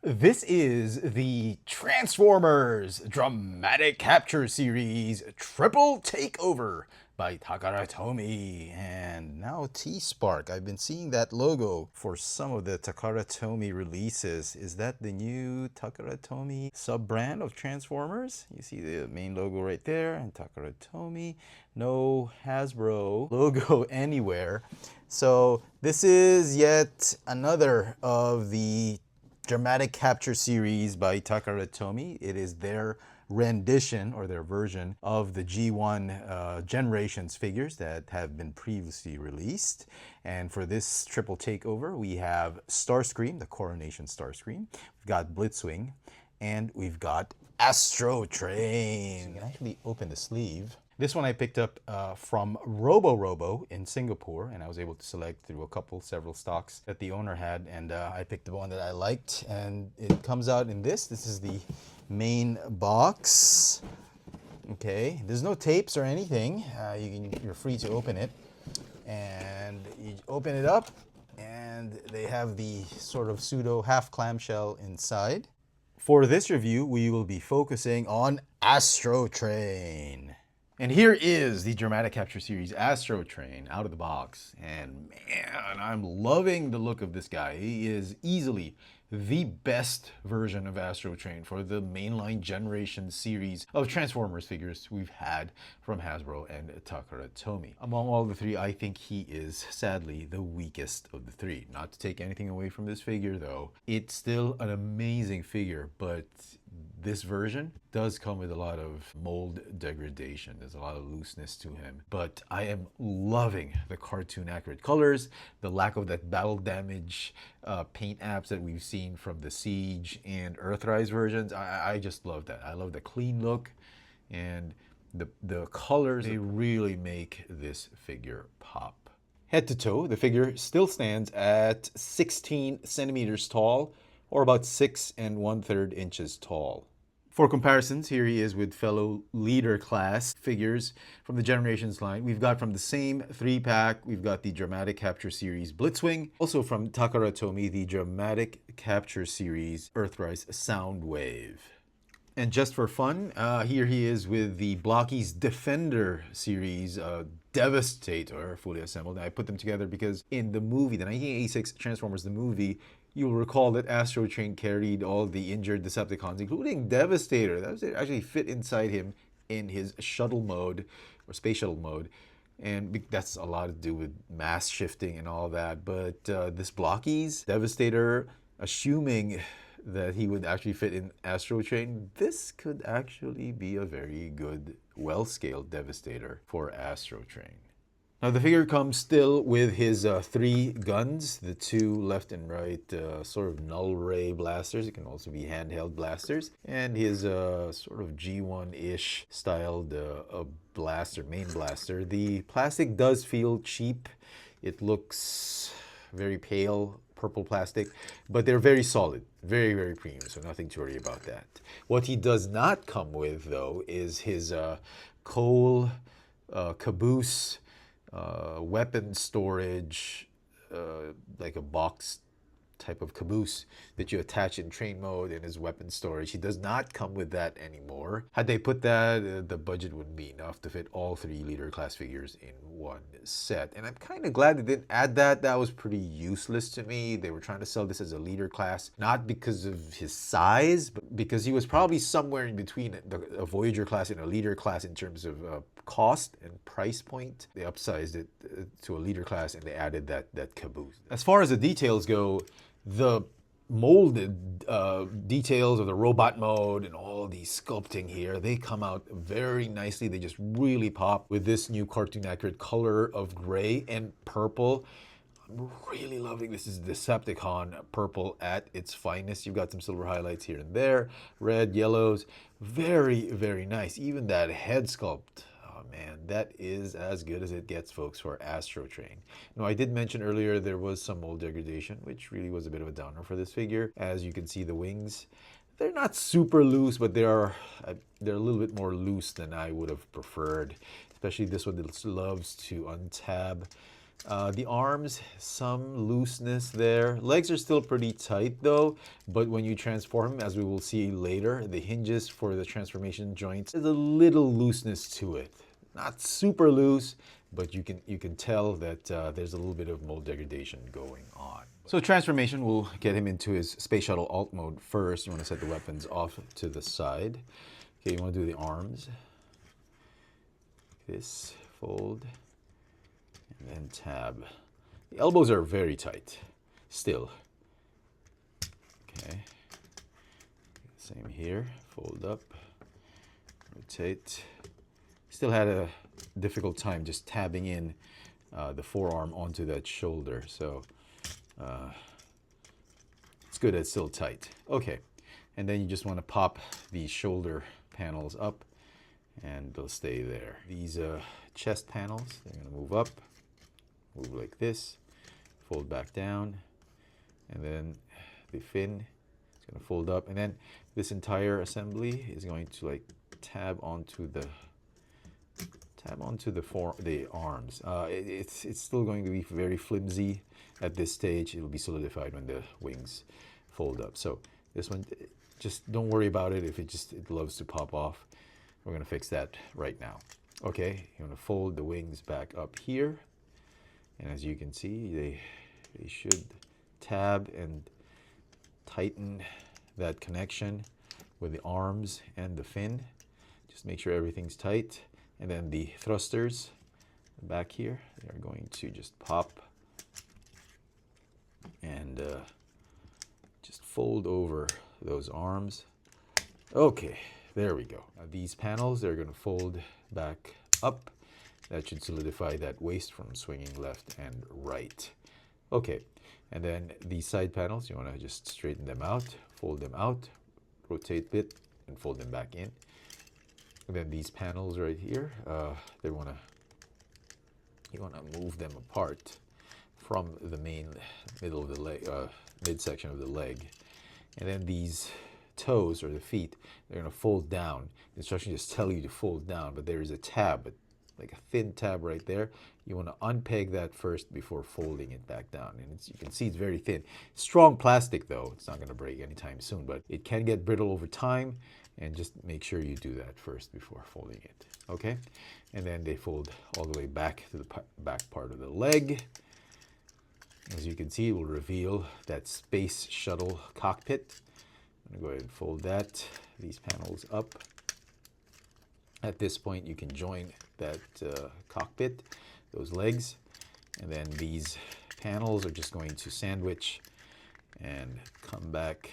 This is the Transformers Dramatic Capture Series Triple Takeover by Takara Tomy. And now T-Spark. I've been seeing that logo for some of the Takara Tomy releases. Is that the new Takara Tomy sub-brand of Transformers? You see the main logo right there, and Takara Tomy. No Hasbro logo anywhere. So this is yet another of the Dramatic Capture series by Takara Tomy. It is their rendition or their version of the G1 Generations figures that have been previously released. And for this triple takeover, we have Starscream, the Coronation Starscream. We've got Blitzwing, and we've got Astrotrain. You can actually open the sleeve. This one I picked up from Robo in Singapore, and I was able to select through several stocks that the owner had, and I picked the one that I liked, and it comes out in this. This is the main box. Okay, there's no tapes or anything. You're free to open it, and you open it up, and they have the sort of pseudo half clamshell inside. For this review, we will be focusing on Astrotrain. And here is the Dramatic Capture Series Astrotrain out of the box. And man, I'm loving the look of this guy. He is easily the best version of Astrotrain for the mainline generation series of Transformers figures we've had from Hasbro and Takara Tomy. Among all the three, I think he is sadly the weakest of the three. Not to take anything away from this figure though, it's still an amazing figure, but this version does come with a lot of mold degradation. There's a lot of looseness to him. But I am loving the cartoon accurate colors, the lack of that battle damage paint apps that we've seen from the Siege and Earthrise versions. I just love that. I love the clean look and the colors. They really make this figure pop. Head to toe, the figure still stands at 16 centimeters tall, or about 6 1/3 inches tall. For comparisons, here he is with fellow leader class figures from the Generations line. We've got from the same 3-pack, we've got the Dramatic Capture Series Blitzwing. Also from Takara Tomy, the Dramatic Capture Series Earthrise Soundwave. And just for fun, here he is with the Blocky's Defender series Devastator, fully assembled. And I put them together because in the movie, the 1986 Transformers the movie, you'll recall that Astrotrain carried all the injured Decepticons, including Devastator. That was actually fit inside him in his shuttle mode, or space shuttle mode. And that's a lot to do with mass shifting and all that. But this Blocky's Devastator, assuming that he would actually fit in Astrotrain, this could actually be a very good, well-scaled Devastator for Astrotrain. Now the figure comes still with his 3 guns, the 2 left and right sort of null ray blasters. It can also be handheld blasters, and his sort of G1-ish styled blaster, main blaster. The plastic does feel cheap. It looks very pale purple plastic, but they're very solid, very, very premium, so nothing to worry about that. What he does not come with, though, is his coal caboose weapon storage, like a box type of caboose that you attach in train mode in his weapon storage. He does not come with that anymore. Had they put that, the budget wouldn't be enough to fit all 3 leader class figures in one set. And I'm kind of glad they didn't add that. That was pretty useless to me. They were trying to sell this as a leader class, not because of his size, but because he was probably somewhere in between a Voyager class and a leader class in terms of cost and price point. They upsized it to a leader class and they added that caboose. As far as the details go, the molded details of the robot mode and all the sculpting here, they come out very nicely. They just really pop with this new cartoon accurate color of gray and purple. I'm really loving this. Is Decepticon purple at its finest. You've got some silver highlights here and there, red, yellows. Very, very nice. Even that head sculpt, man, that is as good as it gets, folks, for Astrotrain. Now, I did mention earlier there was some mold degradation, which really was a bit of a downer for this figure. As you can see, the wings, they're not super loose, but they're a little bit more loose than I would have preferred. Especially this one that loves to untab The arms, some looseness there. Legs are still pretty tight though, but when you transform him, as we will see later, the hinges for the transformation joints, there's a little looseness to it. Not super loose, but you can tell that there's a little bit of mold degradation going on. So transformation will get him into his Space Shuttle alt mode first. You want to set the weapons off to the side. Okay, you want to do the arms. This, fold, and then tab. The elbows are very tight, still. Okay, same here, fold up, rotate. Still had a difficult time just tabbing in the forearm onto that shoulder, so it's good that it's still tight. Okay, and then you just want to pop these shoulder panels up and they'll stay there. These chest panels, they're going to move up, move like this, fold back down, and then the fin is going to fold up, and then this entire assembly is going to like tab onto the arms. It's still going to be very flimsy at this stage. It will be solidified when the wings fold up. So this one, just don't worry about it if it loves to pop off. We're going to fix that right now. Okay, you're going to fold the wings back up here, and as you can see, they should tab and tighten that connection with the arms and the fin. Just make sure everything's tight. And then the thrusters back here, they're going to just pop and just fold over those arms. Okay, there we go. Now these panels, they're going to fold back up. That should solidify that waist from swinging left and right. Okay, and then these side panels, you want to just straighten them out, fold them out, rotate a bit, and fold them back in. And then these panels right here, you want to move them apart from the main middle of the leg, midsection of the leg. And then these toes or the feet, they're going to fold down. The instructions just tell you to fold down, but there is a tab, like a thin tab right there. You want to unpeg that first before folding it back down. And you can see it's very thin. Strong plastic though, it's not going to break anytime soon, but it can get brittle over time. And just make sure you do that first before folding it, okay? And then they fold all the way back to the back part of the leg. As you can see, it will reveal that space shuttle cockpit. I'm gonna go ahead and fold these panels up. At this point, you can join that cockpit, those legs, and then these panels are just going to sandwich and come back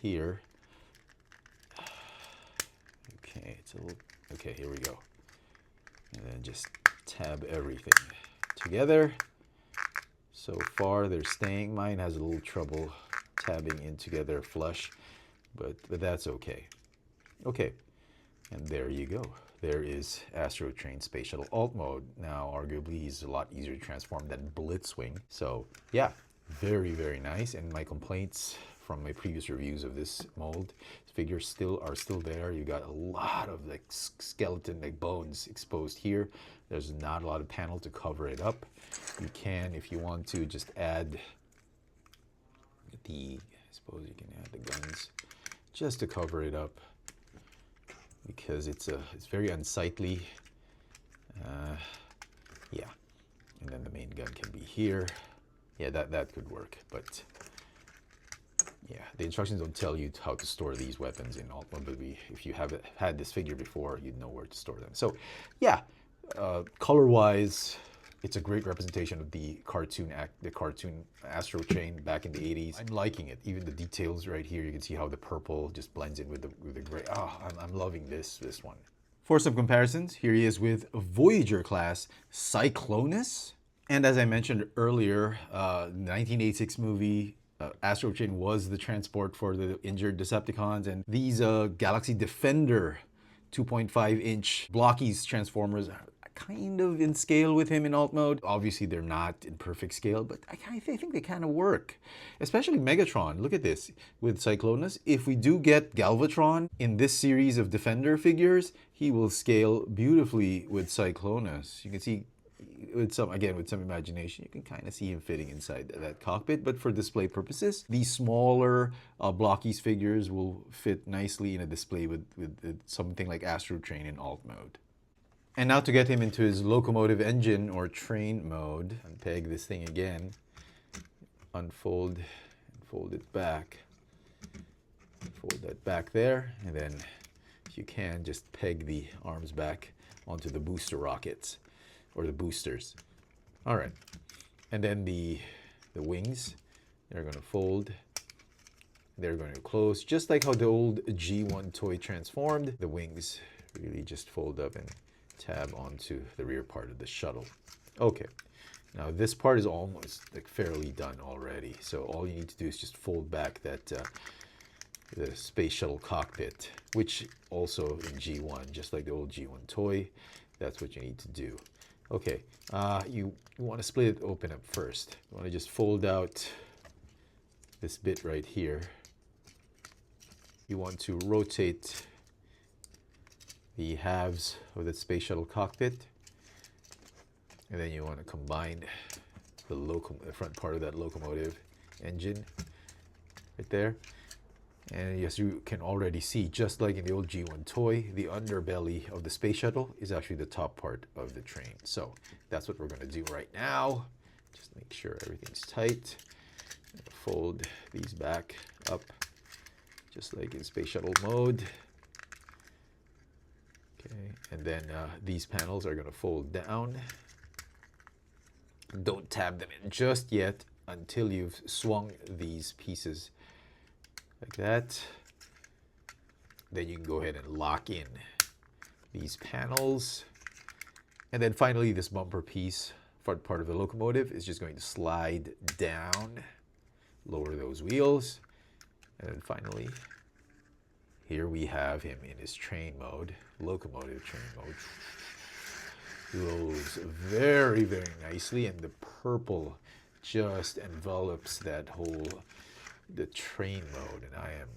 here. Okay, here we go. And then just tab everything together. So far they're staying. Mine has a little trouble tabbing in together flush, but that's okay. Okay, and there you go. There is Astrotrain Space Shuttle alt mode. Now, arguably, he's a lot easier to transform than Blitzwing. So yeah, very, very nice. And my complaints from my previous reviews of this mold, figures are still there. You got a lot of like skeleton, like bones exposed here. There's not a lot of panel to cover it up. You can, if you want to, just add I suppose you can add the guns just to cover it up, because it's very unsightly. Yeah, and then the main gun can be here. Yeah, that could work, but yeah, the instructions don't tell you how to store these weapons in alt mode, but if you have had this figure before, you'd know where to store them. So yeah, color-wise, it's a great representation of the cartoon Astrotrain back in the 80s. I'm liking it. Even the details right here, you can see how the purple just blends in with the gray. Oh, I'm loving this one. For some comparisons, here he is with Voyager class Cyclonus. And as I mentioned earlier, 1986 movie, Astrotrain was the transport for the injured Decepticons, and these Galaxy Defender 2.5-inch blockies transformers are kind of in scale with him in alt mode. Obviously, they're not in perfect scale, but I think they kind of work. Especially Megatron. Look at this with Cyclonus. If we do get Galvatron in this series of Defender figures, he will scale beautifully with Cyclonus. You can see with some imagination, you can kind of see him fitting inside that cockpit. But for display purposes, these smaller blockies figures will fit nicely in a display with something like Astrotrain in alt mode. And now to get him into his locomotive engine or train mode, unpeg this thing again, unfold and fold it back. Fold that back there, and then if you can, just peg the arms back onto the booster rockets or the boosters. All right, and then the wings, they're going to fold. They're going to close, just like how the old G1 toy transformed. The wings really just fold up and tab onto the rear part of the shuttle. Okay, now this part is almost like fairly done already. So all you need to do is just fold back that the space shuttle cockpit, which also in G1, just like the old G1 toy, that's what you need to do. Okay, you want to split it open up first. You want to just fold out this bit right here. You want to rotate the halves of the space shuttle cockpit, and then you want to combine the front part of that locomotive engine right there. And yes, you can already see, just like in the old G1 toy, the underbelly of the space shuttle is actually the top part of the train. So that's what we're going to do right now. Just make sure everything's tight. Fold these back up, just like in space shuttle mode. Okay, and then these panels are going to fold down. Don't tab them in just yet until you've swung these pieces like that. Then you can go ahead and lock in these panels. And then finally, this bumper piece, front part of the locomotive, is just going to slide down, lower those wheels. And then finally, here we have him in his train mode, locomotive train mode. Rolls very, very nicely, and the purple just envelops that whole the train mode, and I am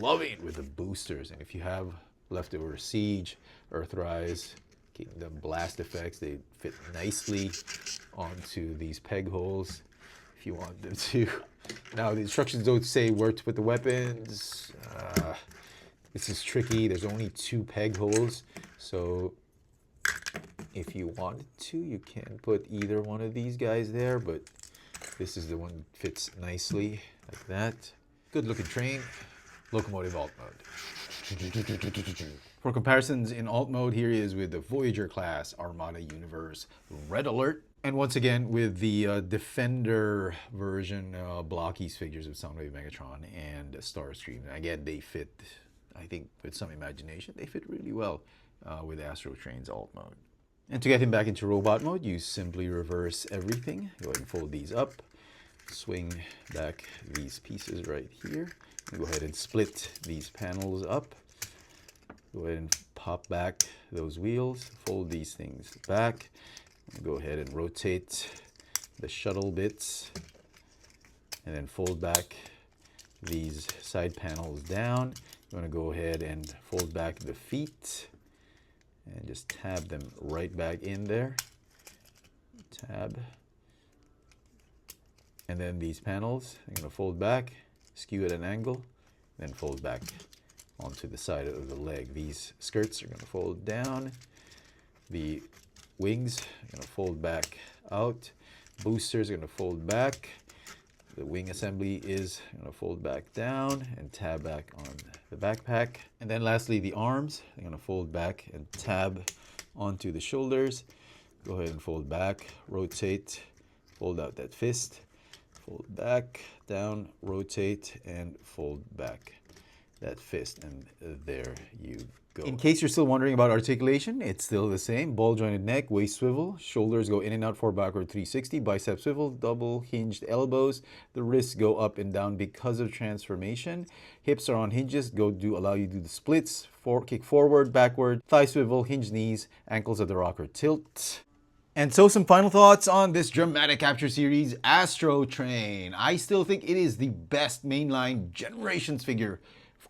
loving it with the boosters. And if you have leftover Siege, Earthrise, Kingdom blast effects, they fit nicely onto these peg holes if you want them to. Now the instructions don't say where to put the weapons. This is tricky. There's only 2 peg holes, so if you wanted to, you can put either one of these guys there, but this is the one that fits nicely like that. Good looking train. Locomotive alt mode. For comparisons in alt mode, here he is with the Voyager class Armada Universe Red Alert. And once again with the Defender version blockies figures of Soundwave Megatron and Starscream. Again, they fit, I think with some imagination, they fit really well with Astrotrain's alt mode. And to get him back into robot mode, you simply reverse everything. Go ahead and fold these up. Swing back these pieces right here. Go ahead and split these panels up. Go ahead and pop back those wheels. Fold these things back. Go ahead and rotate the shuttle bits. And then fold back these side panels down. You want to go ahead and fold back the feet. And just tab them right back in there. Tab. And then these panels, I'm going to fold back, skew at an angle, then fold back onto the side of the leg. These skirts are going to fold down. The wings are going to fold back out. Boosters are going to fold back. The wing assembly is going to fold back down and tab back on the backpack. And then lastly, the arms are going to fold back and tab onto the shoulders. Go ahead and fold back, rotate, fold out that fist, fold back, down, rotate, and fold back that fist. And there you go. In case you're still wondering about articulation, it's still the same. Ball jointed neck, waist swivel, shoulders go in and out, forward, backward, 360, bicep swivel, double hinged elbows. The wrists go up and down because of transformation. Hips are on hinges, allow you to do the splits, kick forward, backward, thigh swivel, hinge knees, ankles at the rocker tilt. And so some final thoughts on this dramatic capture series, Astrotrain. I still think it is the best mainline Generations figure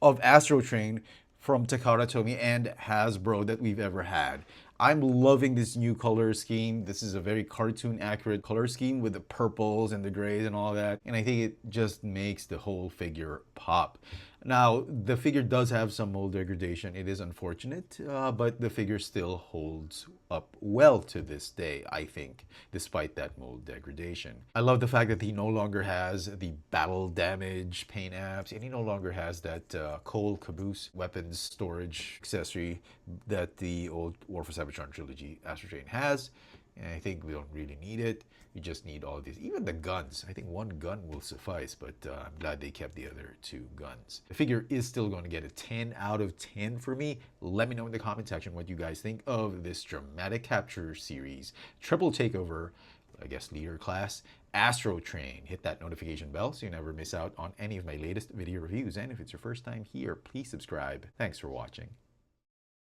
of Astrotrain from Takara Tomy and Hasbro that we've ever had. I'm loving this new color scheme. This is a very cartoon accurate color scheme with the purples and the grays and all that. And I think it just makes the whole figure pop. Now, the figure does have some mold degradation. It is unfortunate, but the figure still holds up well to this day, I think, despite that mold degradation. I love the fact that he no longer has the battle damage paint apps, and he no longer has that coal caboose weapons storage accessory that the old War for Cybertron trilogy Astrotrain has. And I think we don't really need it. We just need all of these. Even the guns. I think one gun will suffice, but I'm glad they kept the other two guns. The figure is still going to get a 10 out of 10 for me. Let me know in the comment section what you guys think of this dramatic capture series. Triple Takeover, I guess leader class, Astrotrain. Hit that notification bell so you never miss out on any of my latest video reviews. And if it's your first time here, please subscribe. Thanks for watching.